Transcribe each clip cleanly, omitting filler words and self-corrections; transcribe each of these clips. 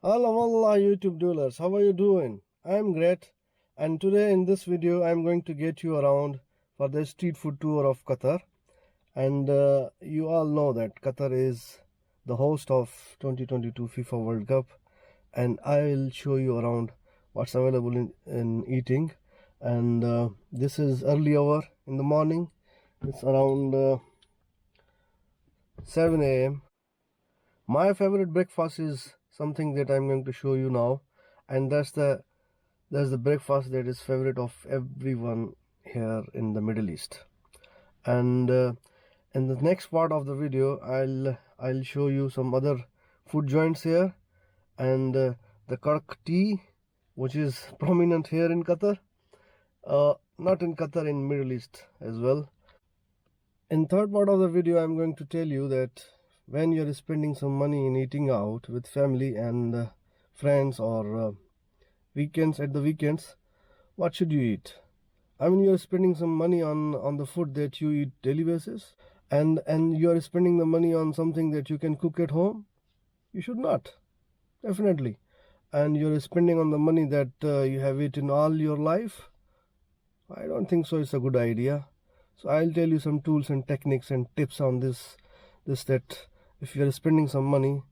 Hello, Allah YouTube doers. How are you doing? I'm great. And today in this video, I'm going to get you around for the street food tour of Qatar. And you all know that Qatar is the host of 2022 FIFA World Cup. And I will show you around what's available in eating. And this is early hour in the morning. It's around 7 a.m. My favorite breakfast is something that I'm going to show you now, and that's the breakfast that is favorite of everyone here in the Middle East. And in the next part of the video, I'll show you some other food joints here, and the Kark tea, which is prominent here in Qatar, not in Qatar, in Middle East as well. In third part of the video, I'm going to tell you that when you're spending some money in eating out with family and friends, or weekends, what should you eat? I mean, you're spending some money on the food that you eat daily basis, and you're spending the money on something that you can cook at home. You should not, definitely. And you're spending on the money that you have eaten all your life. I don't think so. It's a good idea. So I'll tell you some tools and techniques and tips on this that if you're spending some money,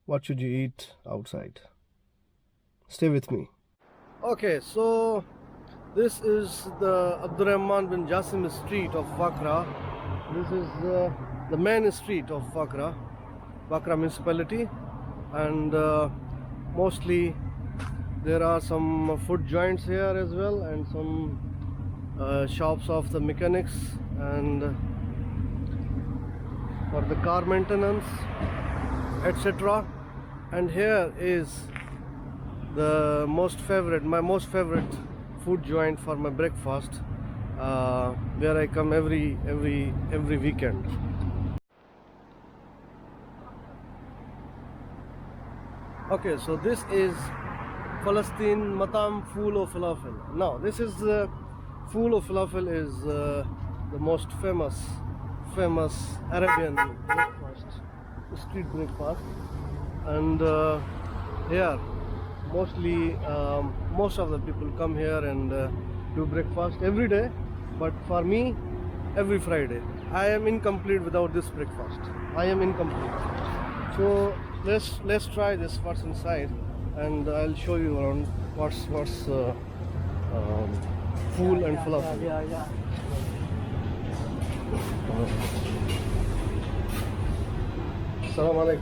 what should you eat outside? Stay with me. Okay, so this is the Abdurrahman bin Jassim street of Wakra. This is the main street of Wakra municipality, and mostly there are some food joints here as well, and some shops of the mechanics and for the car maintenance, etc. And here is my most favorite food joint for my breakfast, where I come every weekend. Okay, so this is Palestine Matam Phool or Falafel. Now this is Phool or Falafel is the most famous Arabian breakfast, street breakfast, and here mostly most of the people come here and do breakfast every day, but for me, every Friday. I am incomplete without this breakfast. I am incomplete. So let's try this, what's inside, and I'll show you around what's Phool and Falafel. Yeah. Assalamu alaikum.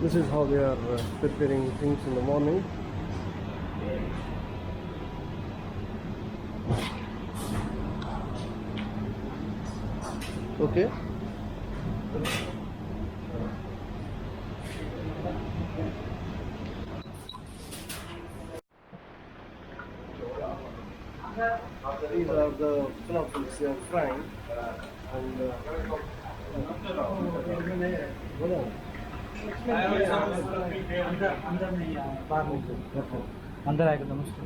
This is how they are preparing things in the morning. Okay. These are the falafels they are frying, and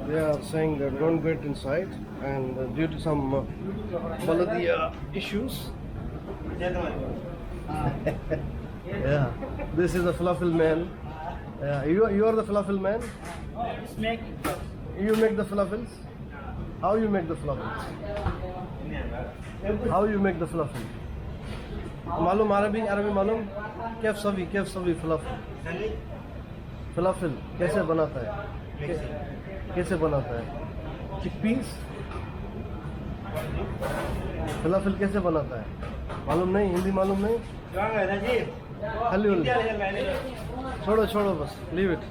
they are saying that don't get inside, and due to some Baladia issues. Yeah, this is a falafel man. You are the falafel man. You make the falafels. How you make the falafels? How you make the falafel? मालूम अरबी मालूम? कैफ सवी falafel कैसे बनाता है? कैसे बनाता है? चिकपीस falafel कैसे बनाता है? मालूम नहीं? हिंदी मालूम नहीं? खाली छोड़ो बस, leave it.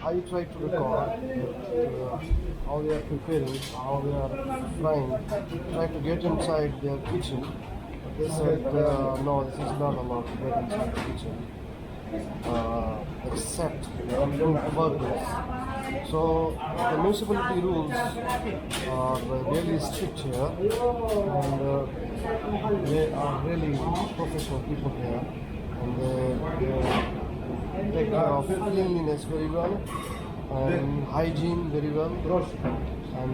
I try to record how they are preparing, how they are frying, try to get inside their kitchen. They said, no, this is not allowed to get inside the kitchen, except burgers. So the municipality rules are really strict here, and they are really professional people here, and they take care of cleanliness very well and hygiene very well, And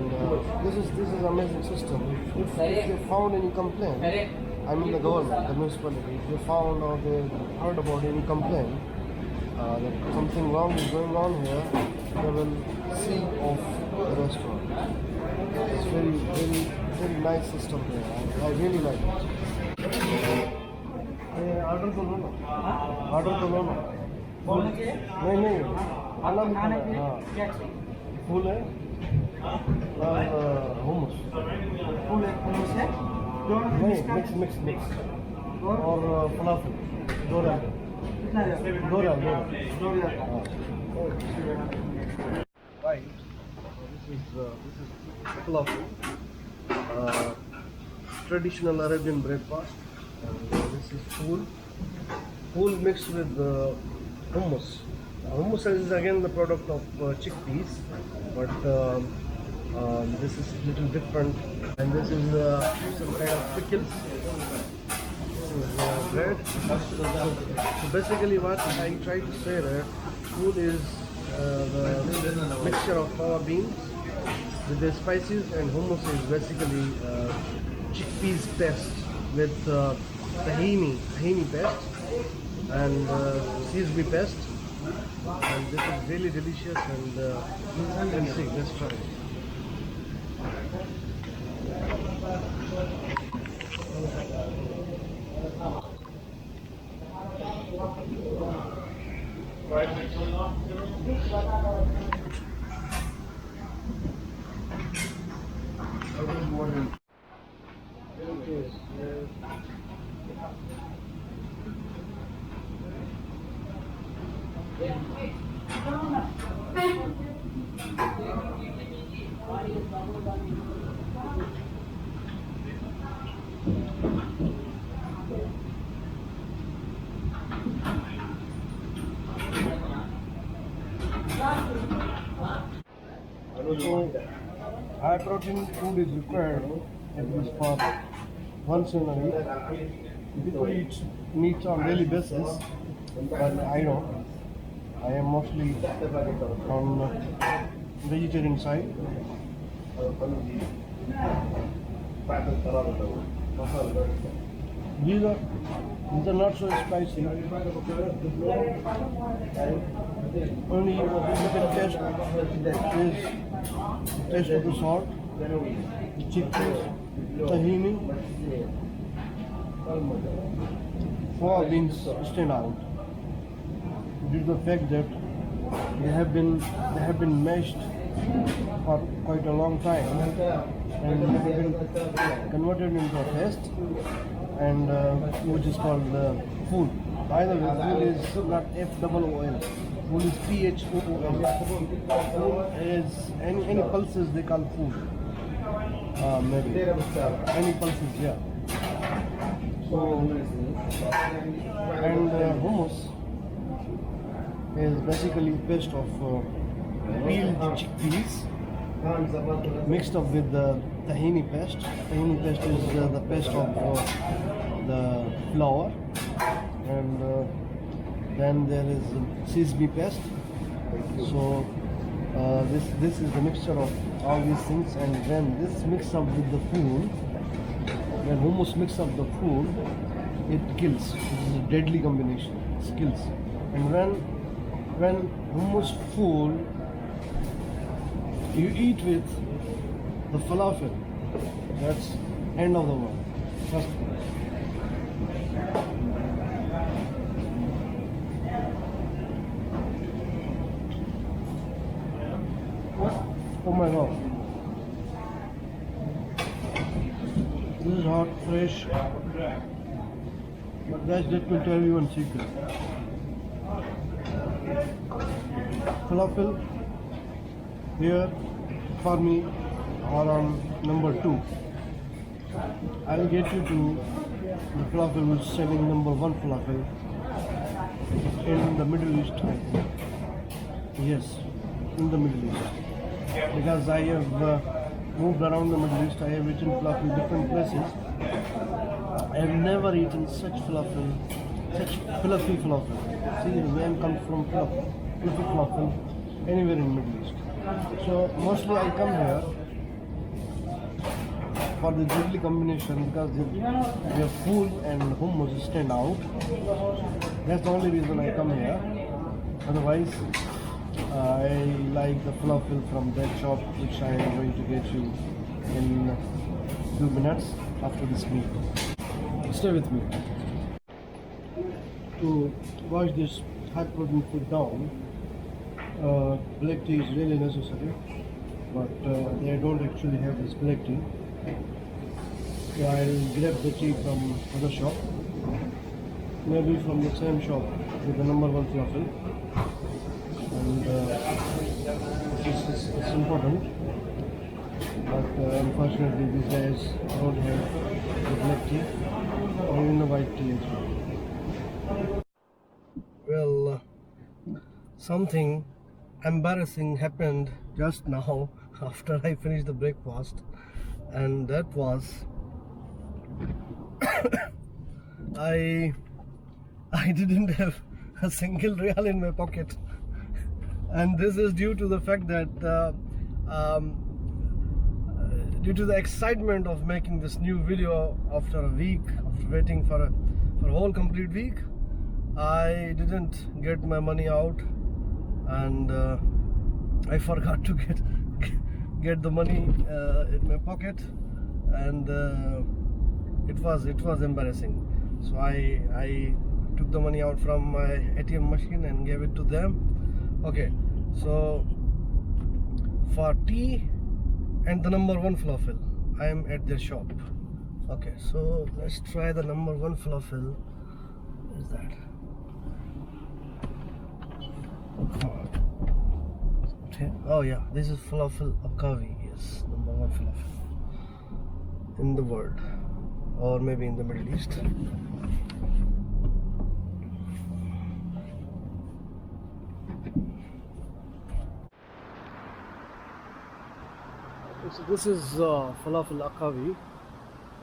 this is amazing system. If they found any complaint, I mean the government, the municipality, if they found or they heard about any complaint that something wrong is going on here, they will seal off the restaurant. It's very nice system here. I really like it. Order तो लो ना, order तो लो ना। नहीं खाना भी खाना है। हाँ, फूल है और hummus। फूल है, hummus है, नहीं मिक्स और फलाफल दो riyal. Right. This is falafel, traditional Arabian breakfast. And this is Phool mixed with hummus. Hummus is again the product of chickpeas, but this is a little different. And this is some kind of pickles. This is bread. So basically, what I try to say that Phool is the mixture of fava beans with the spices, and hummus is basically chickpeas paste with tahini paste and sesame paste, and this is really delicious. And let's see, let's try it. So, high protein food is required at least for once in a week. People eat meat on daily basis, but I don't. I am mostly on vegetarian side. These are not so spicy. Only you can taste of the salt, the chickpeas, tahini, fava beans stand out. Due to the fact that they have been mashed for quite a long time and have been converted into a paste, and which is called Phool. By the way, Phool is not F-O-O-L. Phool is P-H-O-O-L. Phool is any pulses they call Phool. Maybe any pulses, yeah. So and hummus is basically paste of peeled chickpeas mixed up with the tahini paste. Tahini paste is the paste of the flour, and then there is sesame paste. So this is the mixture of all these things, and then this mix up with the Phool. When hummus mix up the Phool, it kills. This is a deadly combination. It kills. And when hummus Phool you eat with the falafel, that's end of the world. Trust me. Oh my god. This is hot, fresh. But guys, let me tell you one secret. Falafel here for me are on number 2. I'll get you to the falafel which is selling number 1 falafel in the Middle East, I think. Yes, in the Middle East. Because I have moved around the Middle East, I have eaten falafel in different places. I have never eaten such falafel, such fluffy falafel. See, the name comes from fluffy falafel anywhere in Middle East. So mostly I come here for the deadly combination because the Phool and Hummus stand out. That's the only reason I come here. Otherwise, I like the falafel from that shop, which I am going to get you in 2 minutes after this meal. Stay with me. To wash this high protein food down, black tea is really necessary, but they don't actually have this black tea. So I'll grab the tea from other shop, maybe from the same shop with the number 1 falafel. And it's important, but unfortunately these guys don't have the black tea or even the white tea as well. Well, something embarrassing happened just now after I finished the breakfast, and that was I didn't have a single real in my pocket, and this is due to the fact that due to the excitement of making this new video after a week, after waiting for a whole complete week, I didn't get my money out, and I forgot to get the money in my pocket, and it was embarrassing. So I took the money out from my ATM machine and gave it to them. Okay, so for tea and the number 1 falafel, I am at their shop. Okay, so let's try the number 1 falafel. What is that? Okay. Oh yeah, this is falafel Akavi. Yes, number 1 falafel in the world, or maybe in the Middle East. So this is falafel Akavi,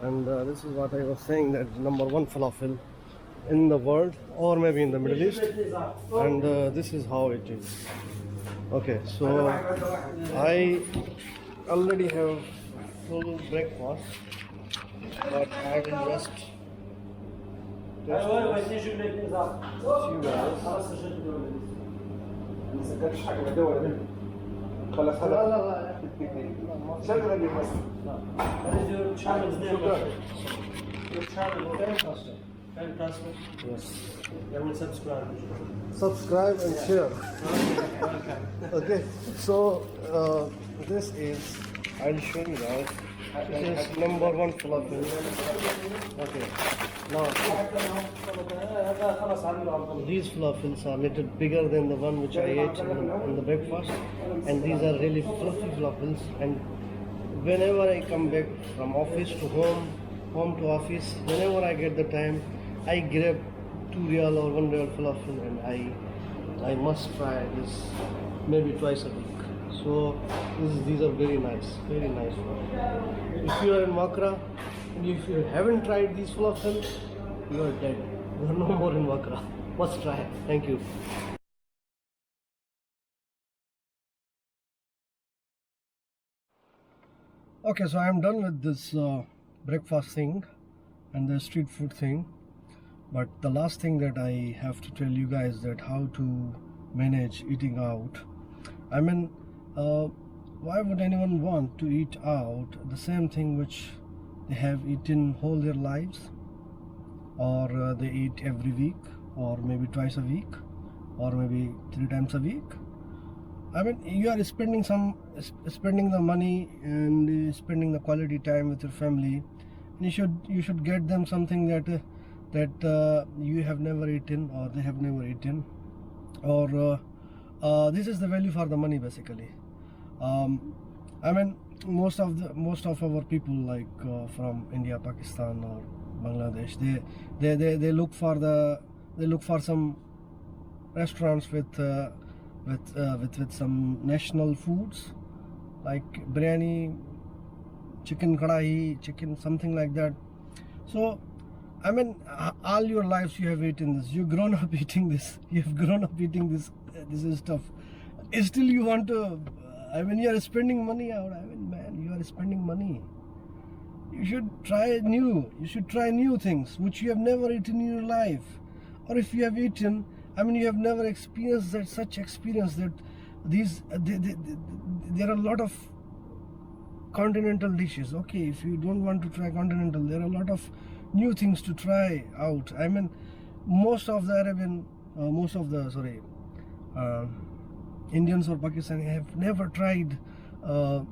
and this is what I was saying, that number 1 falafel in the world, or maybe in the Middle East, and this is how it is. Okay, so I already have full breakfast, but I will just test subscribe and share. Okay, so this is, I'll show you guys. This is number 1 falafel. Okay, now these falafels are little bigger than the one which I ate in the breakfast, and these are really fluffy falafels. And whenever I come back from office to home to office, whenever I get the time, I grab 2 real or 1 real falafel, and I must try this maybe twice a week. So these are very nice, very nice. If you are in Wakra, and if you haven't tried these falafel, you are dead. You are no more in Wakra. Must try. Thank you. Okay, so I am done with this breakfast thing and the street food thing. But the last thing that I have to tell you guys, that how to manage eating out. I mean, why would anyone want to eat out the same thing which they have eaten whole their lives, or they eat every week, or maybe twice a week, or maybe 3 times a week? I mean, you are spending the money and spending the quality time with your family, and you should get them something that you have never eaten, or they have never eaten, or this is the value for the money, basically. I mean, most of our people, like from India, Pakistan, or Bangladesh, they look for some restaurants with some national foods like biryani, chicken kadai, chicken something like that. So I mean, all your lives you have eaten this. You've grown up eating this. You've grown up eating this stuff. Still you want to, I mean, you are spending money out. I mean, man, you are spending money. You should try new things which you have never eaten in your life. Or if you have eaten, I mean, you have never experienced such experience that there are a lot of continental dishes. Okay, if you don't want to try continental, there are a lot of new things to try out. I mean, most of the Indians or Pakistani have never tried the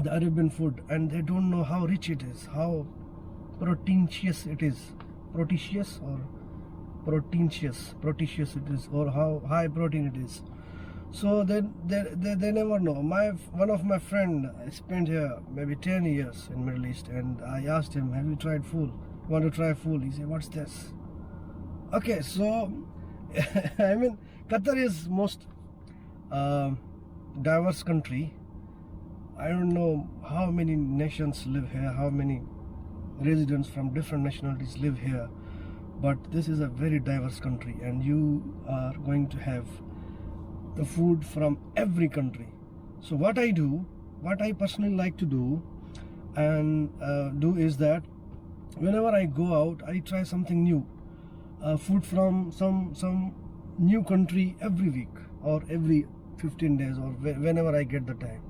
Arabian food, and they don't know how rich it is, how proteinous it is, proteinous it is, or how high protein it is. So they never know. One of my friend spent here maybe 10 years in Middle East, and I asked him, have you tried Phool? You want to try Phool? He said, what's this? Okay, so I mean, Qatar is most diverse country. I don't know how many nations live here, how many residents from different nationalities live here, but this is a very diverse country, and you are going to have the food from every country. So what I personally like to do is that whenever I go out, I try something new, food from some new country every week or every 15 days or whenever I get the time.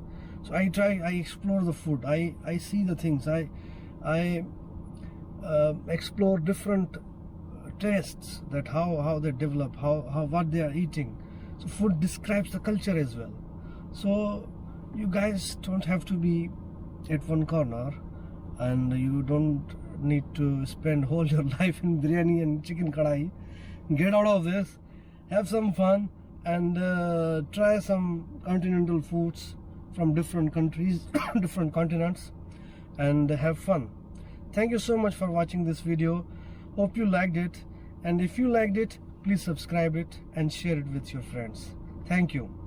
So I explore the food, I see the things, I explore different tastes, that how they develop, how what they are eating. So food describes the culture as well. So you guys don't have to be at one corner, and you don't need to spend whole your life in biryani and chicken kadai. Get out of this, have some fun, and try some continental foods from different countries, different continents, and have fun. Thank you so much for watching this video. Hope you liked it, and if you liked it, please subscribe it and share it with your friends. Thank you.